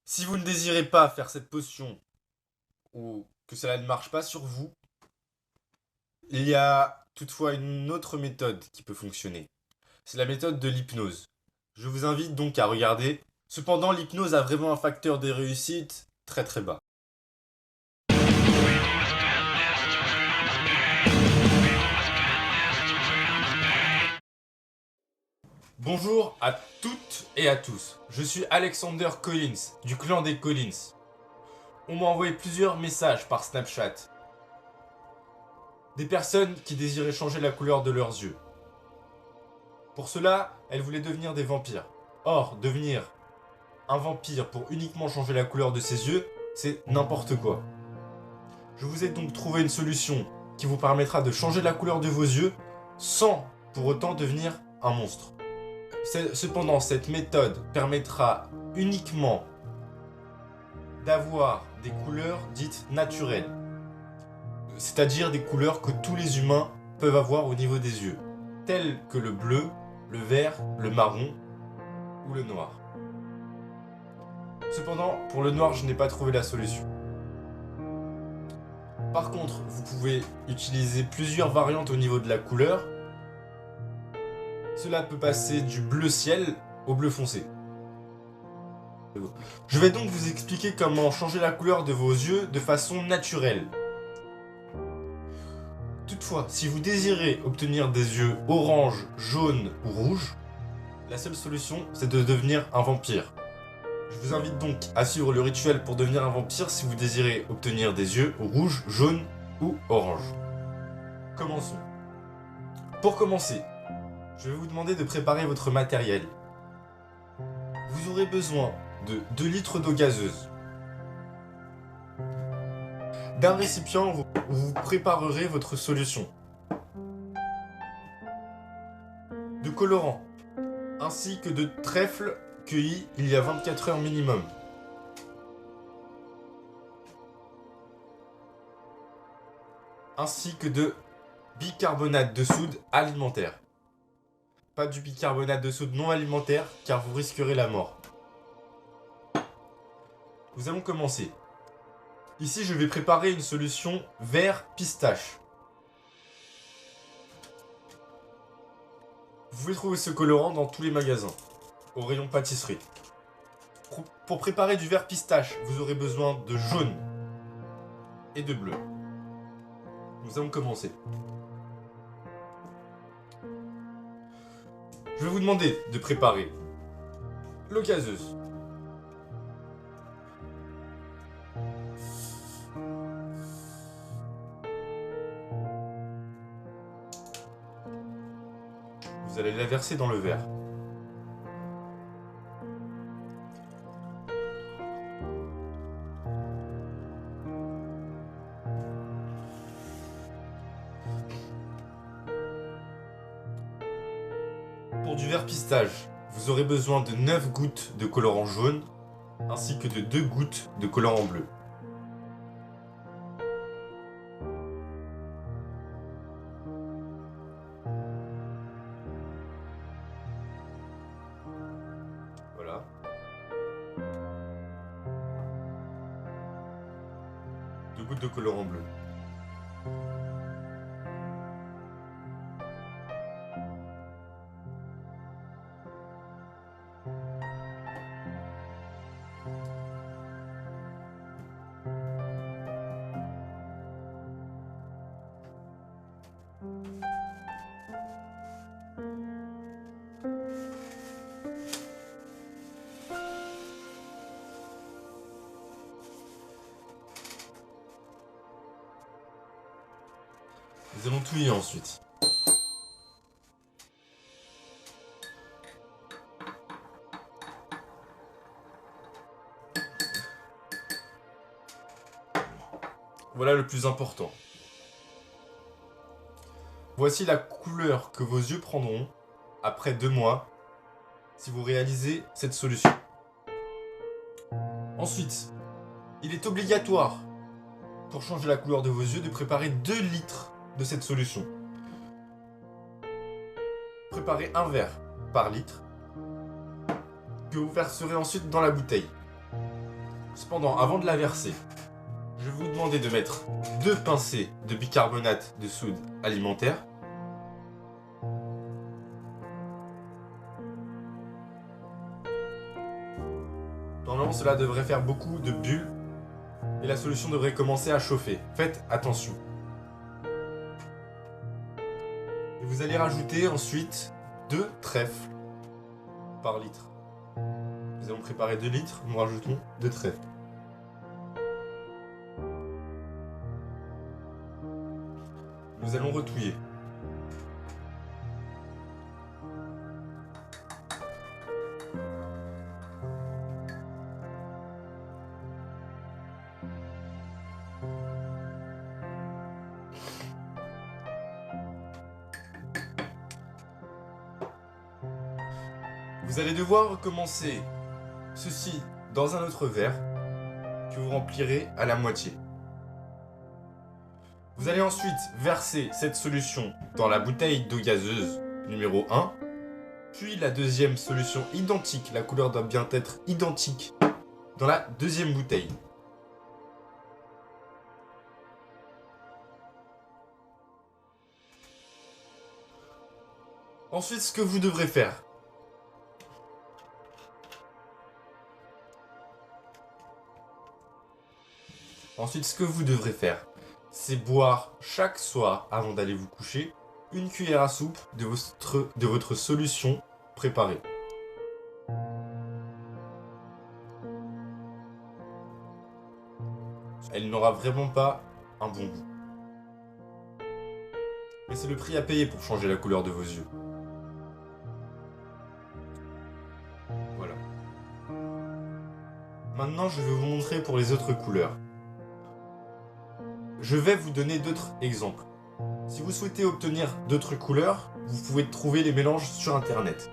Si vous ne désirez pas faire cette potion ou que cela ne marche pas sur vous, il y a toutefois une autre méthode qui peut fonctionner. C'est la méthode de l'hypnose. Je vous invite donc à regarder. Cependant, l'hypnose a vraiment un facteur de réussite très très bas. Bonjour à toutes et à tous. Je suis Alexander Collins, du clan des Collins. On m'a envoyé plusieurs messages par Snapchat. Des personnes qui désiraient changer la couleur de leurs yeux. Pour cela, elles voulaient devenir des vampires. Or, devenir un vampire pour uniquement changer la couleur de ses yeux, c'est n'importe quoi. Je vous ai donc trouvé une solution qui vous permettra de changer la couleur de vos yeux sans pour autant devenir un monstre. Cependant, cette méthode permettra uniquement d'avoir des couleurs dites naturelles. C'est-à-dire des couleurs que tous les humains peuvent avoir au niveau des yeux, telles que le bleu, le vert, le marron ou le noir. Cependant, pour le noir, je n'ai pas trouvé la solution. Par contre, vous pouvez utiliser plusieurs variantes au niveau de la couleur. Cela peut passer du bleu ciel au bleu foncé. Je vais donc vous expliquer comment changer la couleur de vos yeux de façon naturelle. Toutefois, si vous désirez obtenir des yeux orange, jaune ou rouge, la seule solution, c'est de devenir un vampire. Je vous invite donc à suivre le rituel pour devenir un vampire si vous désirez obtenir des yeux rouges, jaunes ou orange. Commençons. Pour commencer, je vais vous demander de préparer votre matériel. Vous aurez besoin de 2 litres d'eau gazeuse, d'un récipient où vous préparerez votre solution, de colorants, ainsi que de trèfle cueilli il y a 24 heures minimum. Ainsi que de bicarbonate de soude alimentaire. Pas du bicarbonate de soude non alimentaire car vous risquerez la mort. Nous allons commencer. Ici, je vais préparer une solution vert pistache. Vous pouvez trouver ce colorant dans tous les magasins, au rayon pâtisserie. Pour préparer du vert pistache, vous aurez besoin de jaune et de bleu. Nous allons commencer. Je vais vous demander de préparer l'eau gazeuse, vous allez la verser dans le verre. Pour du vert pistache, vous aurez besoin de 9 gouttes de colorant jaune ainsi que de 2 gouttes de colorant bleu. Voilà. Deux gouttes de colorant bleu. Nous allons touiller ensuite. Voilà le plus important. Voici la couleur que vos yeux prendront après 2 mois si vous réalisez cette solution. Ensuite, il est obligatoire pour changer la couleur de vos yeux de préparer 2 litres de cette solution. Préparez un verre par litre que vous verserez ensuite dans la bouteille. Cependant, avant de la verser, je vais vous demander de mettre 2 pincées de bicarbonate de soude alimentaire. Normalement, cela devrait faire beaucoup de bulles et la solution devrait commencer à chauffer. Faites attention. Et vous allez rajouter ensuite 2 trèfles par litre. Nous allons préparer 2 litres, nous rajoutons 2 trèfles. Nous allons retouiller. Vous allez devoir recommencer ceci dans un autre verre que vous remplirez à la moitié. Vous allez ensuite verser cette solution dans la bouteille d'eau gazeuse numéro 1, puis la deuxième solution identique, la couleur doit bien être identique, dans la deuxième bouteille. Ensuite, ce que vous devrez faire, c'est boire chaque soir, avant d'aller vous coucher, une cuillère à soupe de votre solution préparée. Elle n'aura vraiment pas un bon goût. Mais c'est le prix à payer pour changer la couleur de vos yeux. Voilà. Maintenant, je vais vous montrer pour les autres couleurs. Je vais vous donner d'autres exemples. Si vous souhaitez obtenir d'autres couleurs, vous pouvez trouver les mélanges sur internet.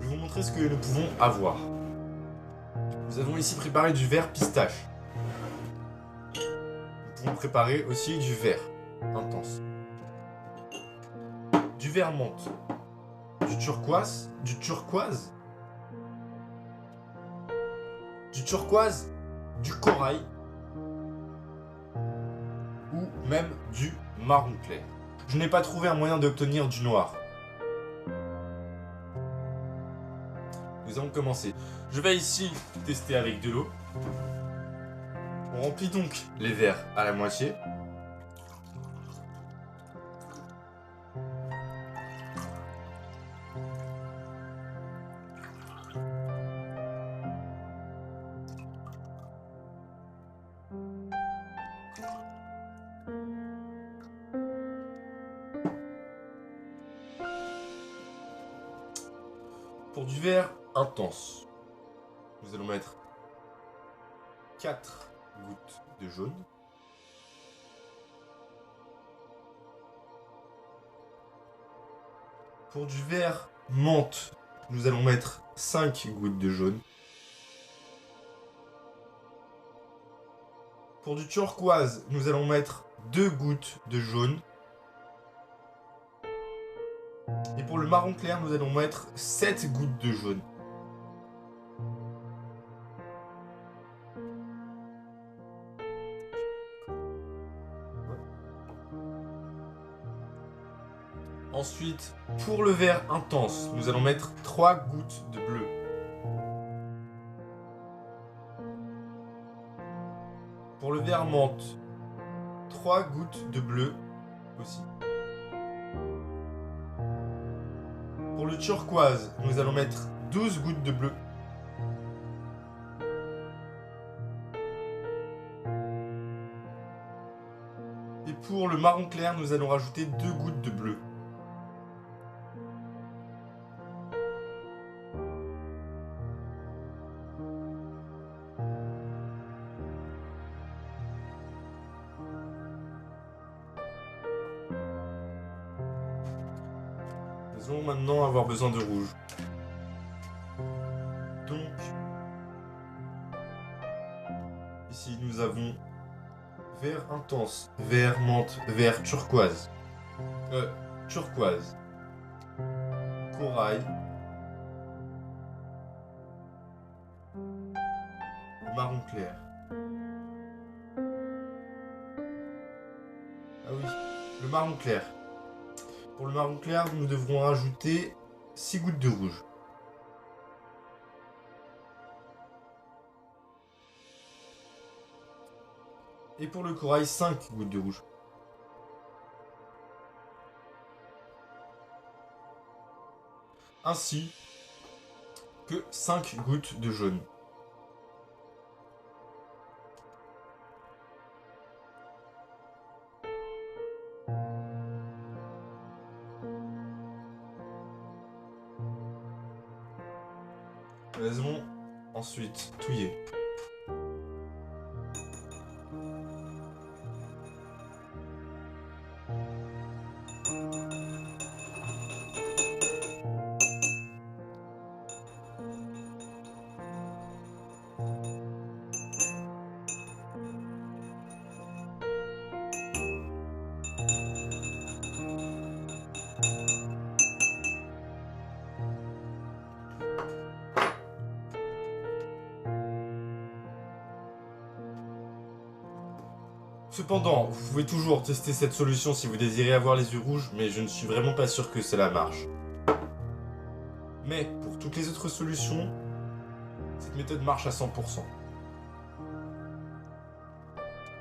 Je vais vous montrer ce que nous pouvons avoir. Nous avons ici préparé du vert pistache. Nous pouvons préparer aussi du vert intense. Du vert menthe. Du turquoise, du corail ou même du marron clair. Je n'ai pas trouvé un moyen d'obtenir du noir. Nous allons commencer. Je vais ici tester avec de l'eau. On remplit donc les verres à la moitié. Pour du vert intense, nous allons mettre 4 gouttes de jaune. Pour du vert menthe, nous allons mettre 5 gouttes de jaune. Pour du turquoise, nous allons mettre 2 gouttes de jaune. Et pour le marron clair, nous allons mettre 7 gouttes de jaune. Ensuite, pour le vert intense, nous allons mettre 3 gouttes de bleu. Pour le vert menthe, 3 gouttes de bleu aussi. Pour le turquoise, nous allons mettre 12 gouttes de bleu. Et pour le marron clair, nous allons rajouter 2 gouttes de bleu. Nous allons maintenant avoir besoin de rouge. Donc, ici nous avons vert intense, vert menthe, vert turquoise, corail, Le marron clair. Ah oui, le marron clair. Pour le marron clair, nous devrons rajouter 6 gouttes de rouge. Et pour le corail, 5 gouttes de rouge. Ainsi que 5 gouttes de jaune. Nous allons ensuite touiller. Cependant, vous pouvez toujours tester cette solution si vous désirez avoir les yeux rouges, mais je ne suis vraiment pas sûr que cela marche. Mais pour toutes les autres solutions, cette méthode marche à 100%.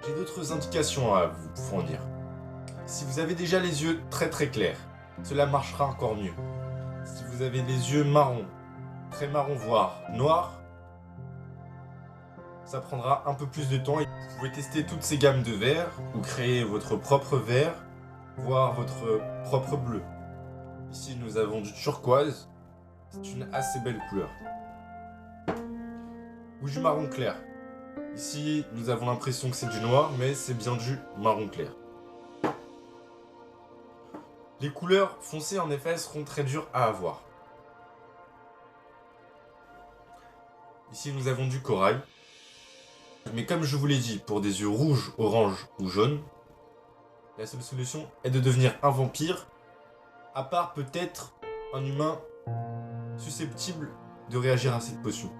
J'ai d'autres indications à vous fournir. Si vous avez déjà les yeux très clairs, cela marchera encore mieux. Si vous avez les yeux marrons, très marron voire noirs, ça prendra un peu plus de temps. Vous pouvez tester toutes ces gammes de verts ou créer votre propre vert, voire votre propre bleu. Ici nous avons du turquoise, c'est une assez belle couleur. Ou du marron clair. Ici nous avons l'impression que c'est du noir, mais c'est bien du marron clair. Les couleurs foncées en effet seront très dures à avoir. Ici nous avons du corail. Mais comme je vous l'ai dit, pour des yeux rouges, orange ou jaunes, la seule solution est de devenir un vampire, à part peut-être un humain susceptible de réagir à cette potion.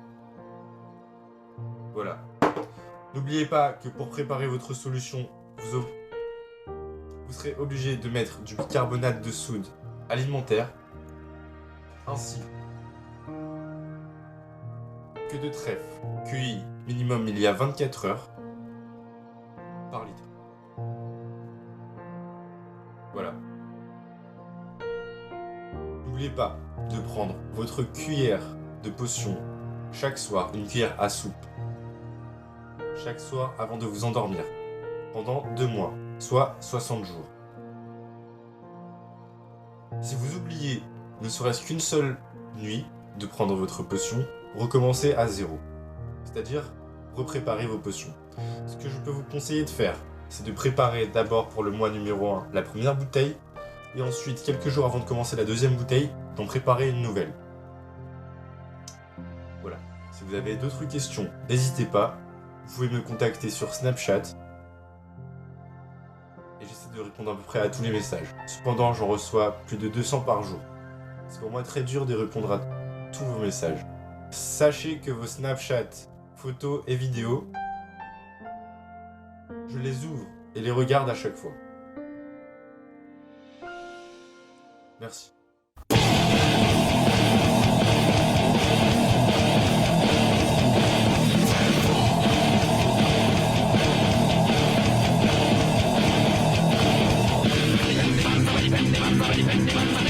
Voilà. N'oubliez pas que pour préparer votre solution, vous serez obligé de mettre du bicarbonate de soude alimentaire, ainsi que de trèfle cueilli minimum il y a 24 heures par litre. Voilà. N'oubliez pas de prendre votre cuillère de potion chaque soir, une cuillère à soupe, chaque soir avant de vous endormir, pendant 2 mois, soit 60 jours. Si vous oubliez ne serait-ce qu'une seule nuit de prendre votre potion, recommencez à 0. C'est-à-dire repréparer vos potions. Ce que je peux vous conseiller de faire, c'est de préparer d'abord pour le mois numéro 1 la première bouteille, et ensuite, quelques jours avant de commencer la deuxième bouteille, d'en préparer une nouvelle. Voilà. Si vous avez d'autres questions, n'hésitez pas. Vous pouvez me contacter sur Snapchat. Et j'essaie de répondre à peu près à tous les messages. Cependant, j'en reçois plus de 200 par jour. C'est pour moi très dur de répondre à tous vos messages. Sachez que vos Snapchat, photos et vidéos, je les ouvre et les regarde à chaque fois. Merci. Bye.